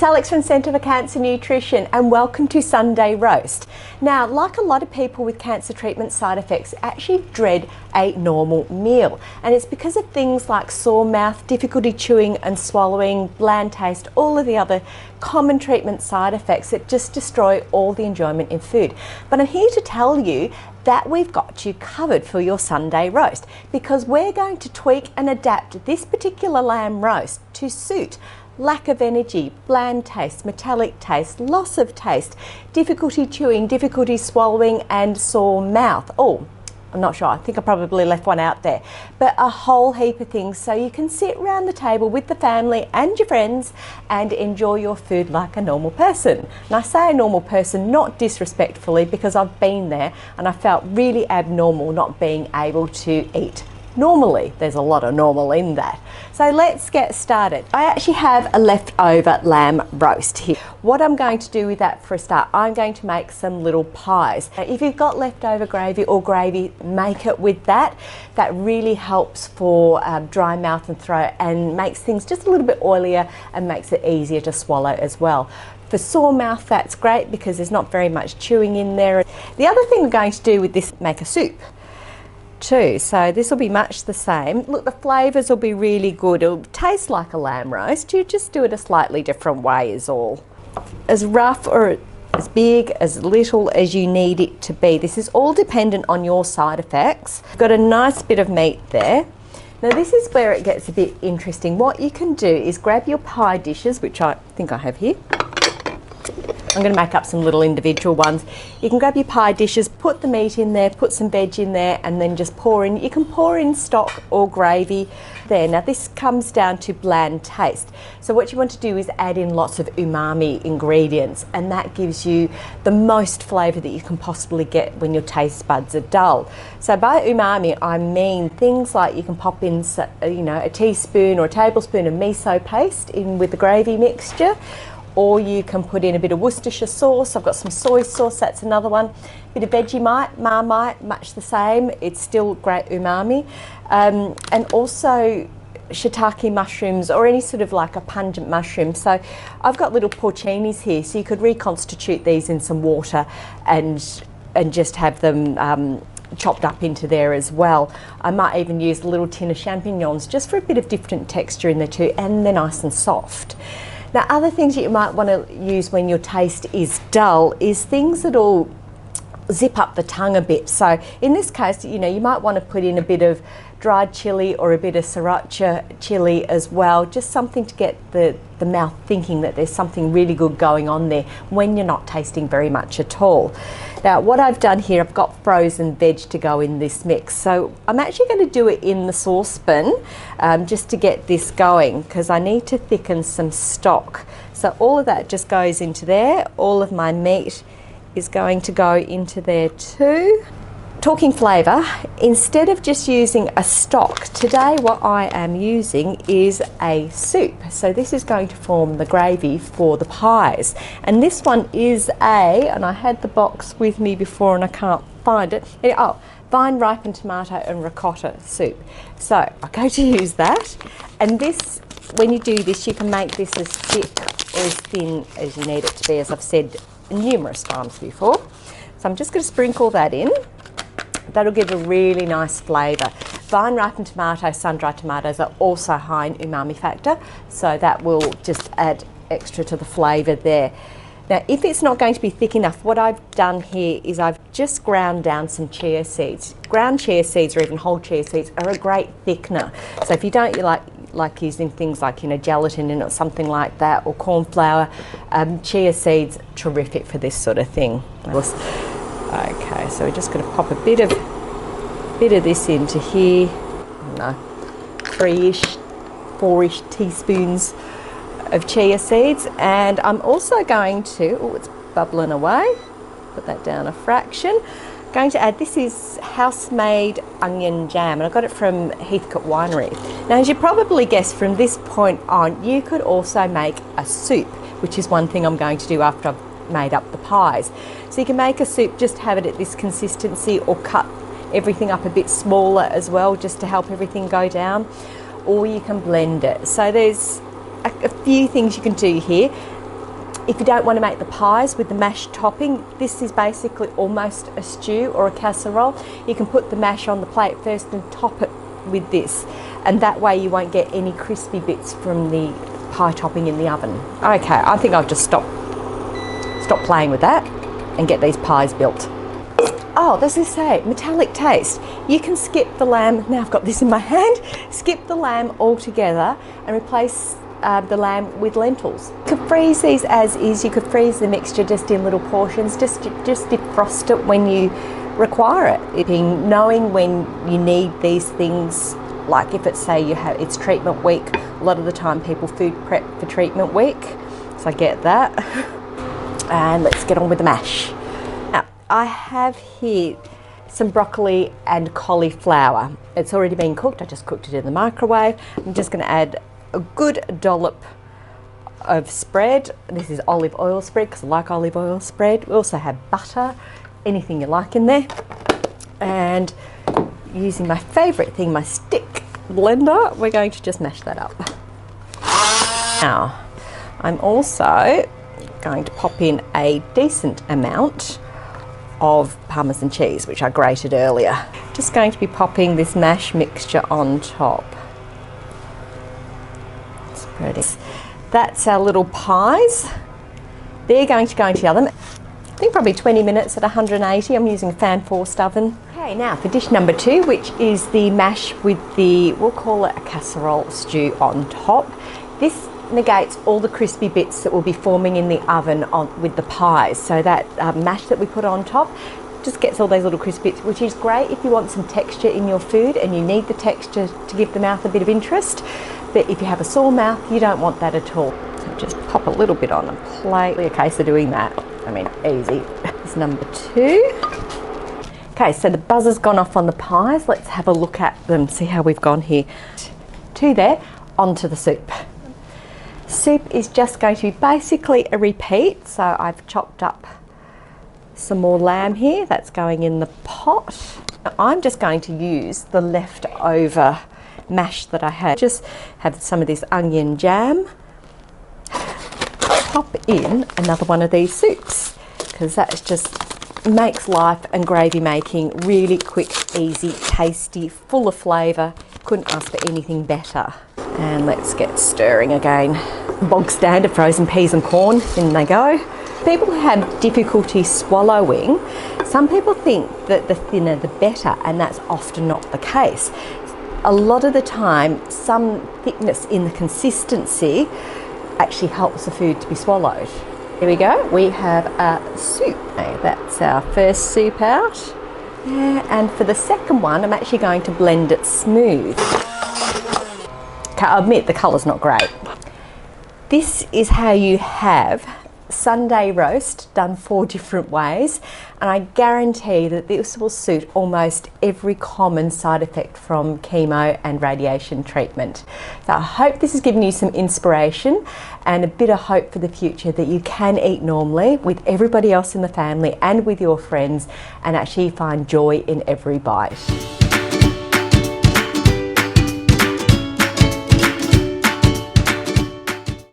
Alex from Centre for Cancer Nutrition and welcome to Sunday Roast. Now, like a lot of people with cancer treatment side effects, actually dread a normal meal, and it's because of things like sore mouth, difficulty chewing and swallowing, bland taste, all of the other common treatment side effects that just destroy all the enjoyment in food. But I'm here to tell you that we've got you covered for your Sunday roast, because we're going to tweak and adapt this particular lamb roast to suit lack of energy, bland taste, metallic taste, loss of taste, difficulty chewing, difficulty swallowing and sore mouth. Oh, I'm not sure, I think I probably left one out there, but a whole heap of things so you can sit around the table with the family and your friends and enjoy your food like a normal person. And I say a normal person not disrespectfully, because I've been there and I felt really abnormal not being able to eat normally. There's a lot of normal in that. So let's get started. I actually have a leftover lamb roast here. What I'm going to do with that for a start, I'm going to make some little pies. Now, if you've got leftover gravy, make it with that. That really helps for dry mouth and throat and makes things just a little bit oilier and makes it easier to swallow as well. For sore mouth, that's great because there's not very much chewing in there. The other thing we're going to do with this, make a soup too. So this will be much the same. Look, the flavours will be really good. It'll taste like a lamb roast. You just do it a slightly different way is all. As rough or as big, as little as you need it to be. This is all dependent on your side effects. Got a nice bit of meat there. Now this is where it gets a bit interesting. What you can do is grab your pie dishes, which I think I have here. I'm going to make up some little individual ones. You can grab your pie dishes, put the meat in there, put some veg in there, and then just pour in. You can pour in stock or gravy there. Now this comes down to bland taste. So what you want to do is add in lots of umami ingredients, and that gives you the most flavour that you can possibly get when your taste buds are dull. So by umami, I mean things like you can pop in, a teaspoon or a tablespoon of miso paste in with the gravy mixture. Or you can put in a bit of Worcestershire sauce. I've got some soy sauce, that's another one. Bit of Vegemite, Marmite, much the same. It's still great umami. And also shiitake mushrooms or any sort of like a pungent mushroom. So I've got little porcinis here, so you could reconstitute these in some water and just have them chopped up into there as well. I might even use a little tin of champignons just for a bit of different texture in there too, and they're nice and soft. Now, other things that you might want to use when your taste is dull is things that'll zip up the tongue a bit. So in this case, you might want to put in a bit of dried chili or a bit of sriracha chili as well, just something to get the mouth thinking that there's something really good going on there when you're not tasting very much at all. Now what I've done here, I've got frozen veg to go in this mix, so I'm actually going to do it in the saucepan just to get this going, because I need to thicken some stock. So all of that just goes into there. All of my meat is going to go into there too. Talking flavour, instead of just using a stock, today what I am using is a soup. So this is going to form the gravy for the pies. And this one is and I had the box with me before and I can't find it. Vine ripened tomato and ricotta soup. So I'm going to use that. And this, when you do this, you can make this as thick or as thin as you need it to be, as I've said numerous times before. So I'm just going to sprinkle that in. That'll give a really nice flavour. Vine ripened tomato, sun-dried tomatoes are also high in umami factor, so that will just add extra to the flavour there. Now, if it's not going to be thick enough, what I've done here is I've just ground down some chia seeds. Ground chia seeds or even whole chia seeds are a great thickener. So if you don't like using things like gelatin in it or something like that, or corn flour, chia seeds, terrific for this sort of thing. Okay, so we're just going to pop a bit of this into here. 3-ish, 4-ish teaspoons of chia seeds, and I'm also going to, it's bubbling away, put that down a fraction. Going to add, this is house-made onion jam, and I got it from Heathcote Winery. Now, as you probably guessed, from this point on, you could also make a soup, which is one thing I'm going to do after I've made up the pies. So you can make a soup, just have it at this consistency, or cut everything up a bit smaller as well, just to help everything go down, or you can blend it. So there's a few things you can do here. If you don't want to make the pies with the mash topping, this is basically almost a stew or a casserole. You can put the mash on the plate first and top it with this, and that way you won't get any crispy bits from the pie topping in the oven. Okay, I think I'll just stop playing with that and get these pies built. Oh, does this say metallic taste? You can skip the lamb. Now I've got this in my hand. Skip the lamb altogether and replace the lamb with lentils. You could freeze these as is. You could freeze the mixture just in little portions. Just defrost it when you require it. Knowing when you need these things, like if it's say it's treatment week. A lot of the time people food prep for treatment week, so I get that. And let's get on with the mash. Now I have here some broccoli and cauliflower. It's already been cooked. I just cooked it in the microwave. I'm just going to add a good dollop of spread. This is olive oil spread because I like olive oil spread. We also have butter, anything you like in there. And using my favourite thing, my stick blender, we're going to just mash that up. Now, I'm also going to pop in a decent amount of Parmesan cheese, which I grated earlier. Just going to be popping this mash mixture on top. That's our little pies. They're going to go into the oven. I think probably 20 minutes at 180. I'm using a fan forced oven. Okay, now for dish number 2, which is the mash with the, we'll call it a casserole stew on top. This negates all the crispy bits that will be forming in the oven with the pies. So that mash that we put on top just gets all those little crispy bits, which is great if you want some texture in your food and you need the texture to give the mouth a bit of interest. But if you have a sore mouth, you don't want that at all. So just pop a little bit on a plate. Okay, so doing that, I mean, easy. This is number 2. Okay, so the buzzer's gone off on the pies. Let's have a look at them, see how we've gone here. 2 there, onto the soup. Soup is just going to be basically a repeat. So I've chopped up some more lamb here. That's going in the pot. I'm just going to use the leftover mash that I had. Just have some of this onion jam. Pop in another one of these soups because that just makes life and gravy making really quick, easy, tasty, full of flavour. Couldn't ask for anything better. And let's get stirring again. Bog standard frozen peas and corn, in they go. People who have difficulty swallowing, some people think that the thinner the better, and that's often not the case. A lot of the time, some thickness in the consistency actually helps the food to be swallowed. Here we go, we have a soup. Okay, that's our first soup out. Yeah, and for the second one, I'm actually going to blend it smooth. Okay, I admit the colour's not great. This is how you have Sunday roast done 4 different ways, and I guarantee that this will suit almost every common side effect from chemo and radiation treatment. So I hope this has given you some inspiration and a bit of hope for the future that you can eat normally with everybody else in the family and with your friends and actually find joy in every bite.